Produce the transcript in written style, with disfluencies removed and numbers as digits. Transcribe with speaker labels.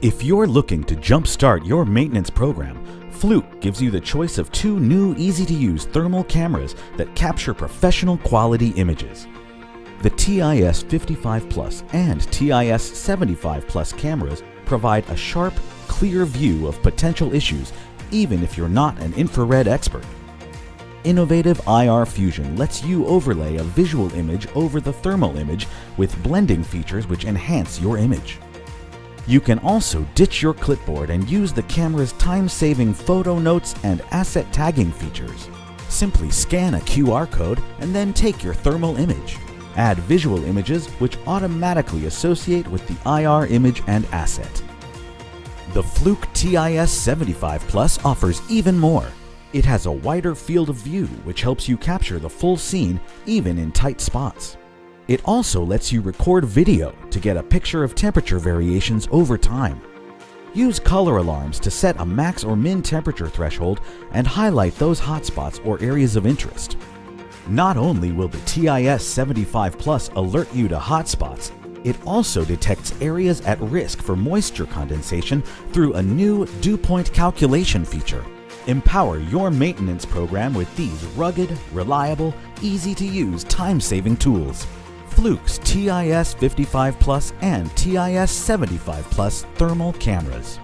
Speaker 1: If you're looking to jumpstart your maintenance program, Fluke gives you the choice of two new easy-to-use thermal cameras that capture professional quality images. The TiS55 Plus and TiS75 Plus cameras provide a sharp, clear view of potential issues even if you're not an infrared expert. Innovative IR fusion lets you overlay a visual image over the thermal image with blending features which enhance your image. You can also ditch your clipboard and use the camera's time-saving photo notes and asset tagging features. Simply scan a QR code and then take your thermal image. Add visual images which automatically associate with the IR image and asset. The Fluke TiS75 Plus offers even more. It has a wider field of view which helps you capture the full scene even in tight spots. It also lets you record video to get a picture of temperature variations over time. Use color alarms to set a max or min temperature threshold and highlight those hotspots or areas of interest. Not only will the TiS75 Plus alert you to hotspots, it also detects areas at risk for moisture condensation through a new dew point calculation feature. Empower your maintenance program with these rugged, reliable, easy-to-use, time-saving tools. Fluke's TiS55 Plus and TiS75 Plus thermal cameras.